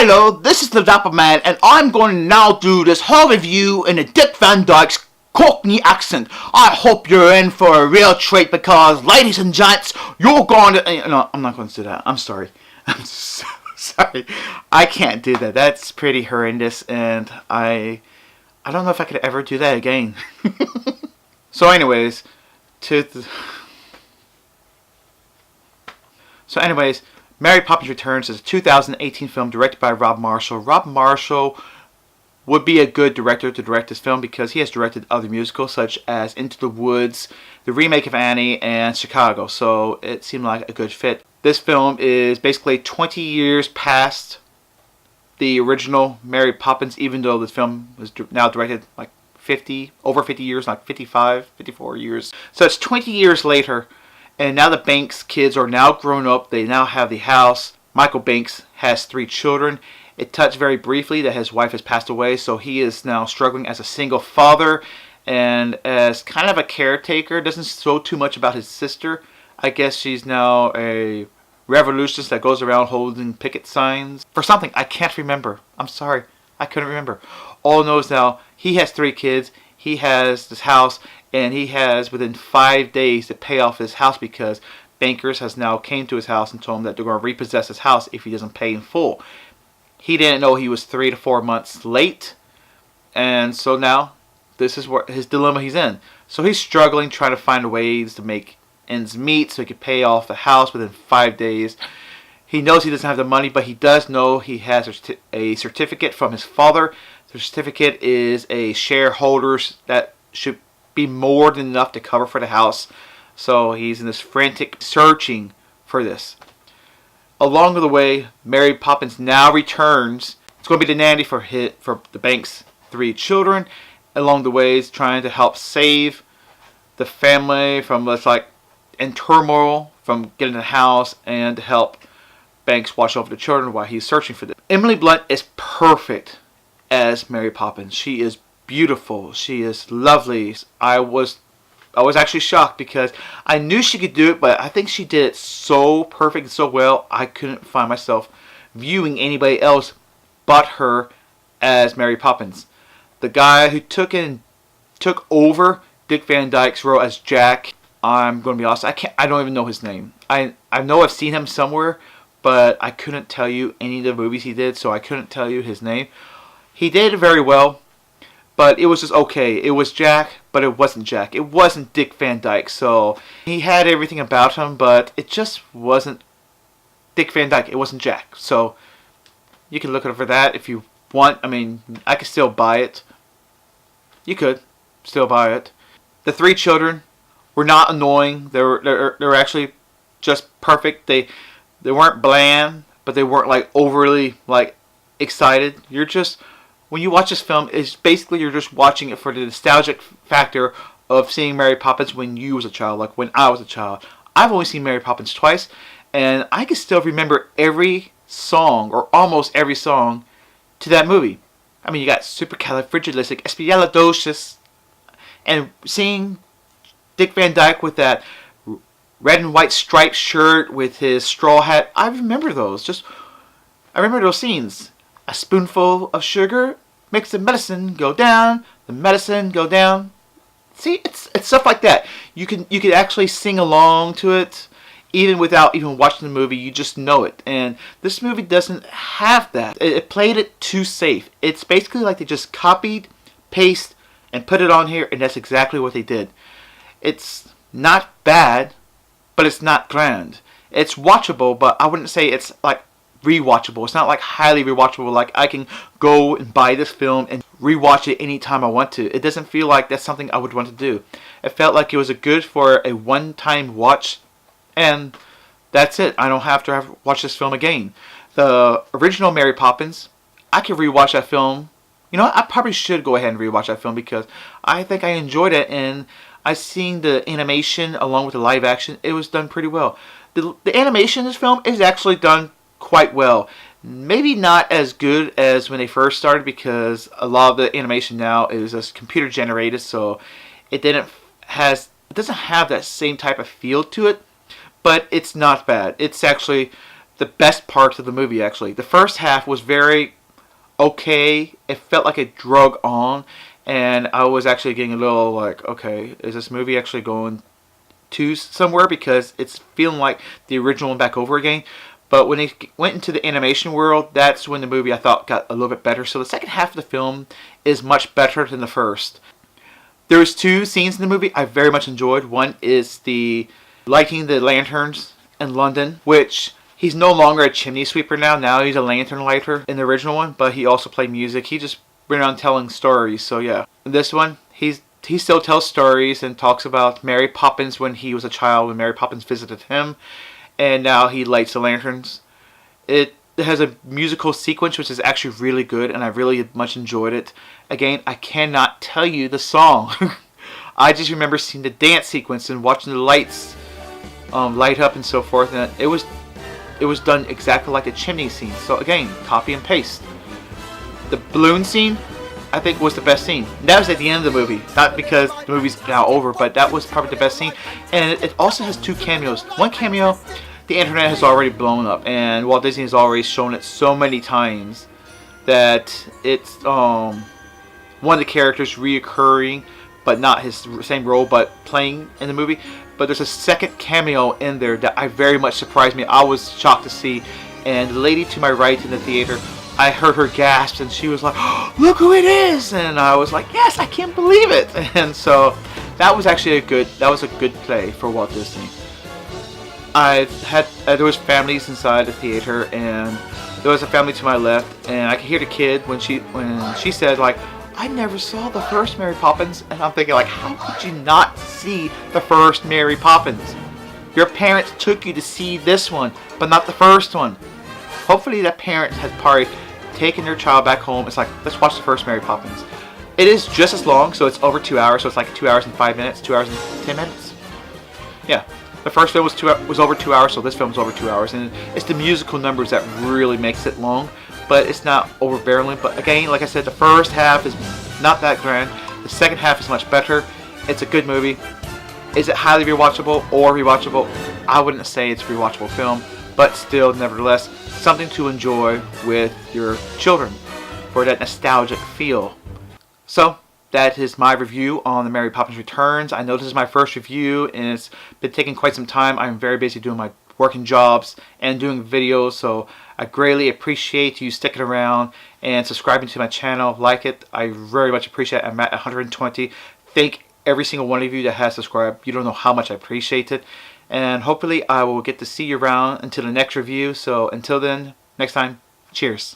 Hello, this is the Dapper Man, and I'm going to now do this whole review in a Dick Van Dyke's Cockney accent. I hope you're in for a real treat because, ladies and gents, you're going to... No, I'm not going to do that. I'm sorry. I'm so sorry. I can't do that. That's pretty horrendous, and I don't know if I could ever do that again. So anyways, Mary Poppins Returns is a 2018 film directed by Rob Marshall. Rob Marshall would be a good director to direct this film because he has directed other musicals such as Into the Woods, the remake of Annie, and Chicago. So it seemed like a good fit. This film is basically 20 years past the original Mary Poppins, even though the film was now directed like over 50 years, like 55, 54 years. So it's 20 years later. And now the Banks kids are now grown up. They now have the house. Michael Banks has 3 children. It touched very briefly that his wife has passed away. So he is now struggling as a single father. And as kind of a caretaker. Doesn't show too much about his sister. I guess she's now a revolutionist that goes around holding picket signs. For something I can't remember. I'm sorry. I couldn't remember. All knows now he has 3 kids. He has this house. And he has within 5 days to pay off his house because bankers has now came to his house and told him that they're going to repossess his house if he doesn't pay in full. He didn't know he was 3 to 4 months late. And so now this is what his dilemma he's in. So he's struggling trying to find ways to make ends meet so he can pay off the house within 5 days. He knows he doesn't have the money, but he does know he has a certificate from his father. The certificate is a shareholders that should be more than enough to cover for the house. So he's in this frantic searching for this. Along the way, Mary Poppins now returns. It's going to be the nanny for the Banks' 3 children. Along the way, he's trying to help save the family from what's like in turmoil from getting the house and to help Banks watch over the children while he's searching for them. Emily Blunt is perfect as Mary Poppins. She is beautiful. She is lovely. I was actually shocked because I knew she could do it, but I think she did it so perfect and so well, I couldn't find myself viewing anybody else but her as Mary Poppins. The guy who took over Dick Van Dyke's role as Jack, I'm going to be honest, I don't even know his name. I know I've seen him somewhere, but I couldn't tell you any of the movies he did, so I couldn't tell you his name. He did it very well. But it was just okay. It was Jack, but it wasn't Jack. It wasn't Dick Van Dyke. So he had everything about him, but it just wasn't Dick Van Dyke. It wasn't Jack. So you can look for that if you want. I mean, I could still buy it. You could still buy it. The 3 children were not annoying. They were actually just perfect. They weren't bland, but they weren't like overly like excited. You're just... When you watch this film, it's basically you're just watching it for the nostalgic factor of seeing Mary Poppins when you was a child, like when I was a child. I've only seen Mary Poppins twice, and I can still remember every song, or almost every song, to that movie. I mean, you got Supercalifragilisticexpialidocious, and seeing Dick Van Dyke with that red and white striped shirt with his straw hat, I remember those. I remember those scenes. A spoonful of sugar makes the medicine go down. The medicine go down. See, it's stuff like that. You could actually sing along to it, even without even watching the movie. You just know it. And this movie doesn't have that. It played it too safe. It's basically like they just copied, paste, and put it on here, and that's exactly what they did. It's not bad, but it's not grand. It's watchable, but I wouldn't say it's like rewatchable. It's not like highly rewatchable, like I can go and buy this film and rewatch it anytime I want to. It doesn't feel like that's something I would want to do. It felt like it was good for a one-time watch, and that's it. I don't have to watch this film again. The original Mary Poppins, I could rewatch that film. You know, I probably should go ahead and rewatch that film because I think I enjoyed it, and I seen the animation along with the live action. It was done pretty well. The animation in this film is actually done quite well. Maybe not as good as when they first started because a lot of the animation now is just computer generated, so it doesn't have that same type of feel to it, but it's not bad. It's actually the best parts of the movie, actually. The first half was very okay. It felt like it drug on, and I was actually getting a little like, okay, is this movie actually going to somewhere? Because it's feeling like the original one back over again. But when it went into the animation world, that's when the movie I thought got a little bit better. So the second half of the film is much better than the first. There's two scenes in the movie I very much enjoyed. One is the lighting the lanterns in London, which he's no longer a chimney sweeper now. Now he's a lantern lighter in the original one, but he also played music. He just went around telling stories. So yeah, in this one, he still tells stories and talks about Mary Poppins when he was a child, when Mary Poppins visited him, and now he lights the lanterns. It has a musical sequence which is actually really good, and I really much enjoyed it. Again, I cannot tell you the song. I just remember seeing the dance sequence and watching the lights light up and so forth, and it was done exactly like a chimney scene. So again, copy and paste. The balloon scene, I think, was the best scene. And that was at the end of the movie, not because the movie's now over, but that was probably the best scene. And it also has two cameos. One cameo, the internet has already blown up, and Walt Disney has already shown it so many times that it's one of the characters reoccurring, but not his same role, but playing in the movie. But there's a second cameo in there that very much surprised me. I was shocked to see, and the lady to my right in the theater, I heard her gasp, and she was like, oh, "Look who it is!" And I was like, "Yes, I can't believe it!" And so that was actually a good play for Walt Disney. There was families inside the theater, and there was a family to my left, and I could hear the kid when she said like, "I never saw the first Mary Poppins," and I'm thinking like, how could you not see the first Mary Poppins? Your parents took you to see this one, but not the first one. Hopefully that parent has probably taken their child back home. It's like, let's watch the first Mary Poppins. It is just as long, so it's over 2 hours, so it's like 2 hours and 5 minutes, 2 hours and 10 minutes. Yeah, the first film was over 2 hours, so this film is over 2 hours, and it's the musical numbers that really makes it long, but it's not overbearing. But again, like I said, the first half is not that grand. The second half is much better. It's a good movie. Is it highly rewatchable or rewatchable? I wouldn't say it's a rewatchable film, but still, nevertheless, something to enjoy with your children for that nostalgic feel. So, that is my review on the Mary Poppins Returns. I know this is my first review, and it's been taking quite some time. I'm very busy doing my working jobs and doing videos, so I greatly appreciate you sticking around and subscribing to my channel. Like it, I very much appreciate it. I'm at 120. Thank every single one of you that has subscribed. You don't know how much I appreciate it. And hopefully I will get to see you around until the next review. So until then, next time, cheers.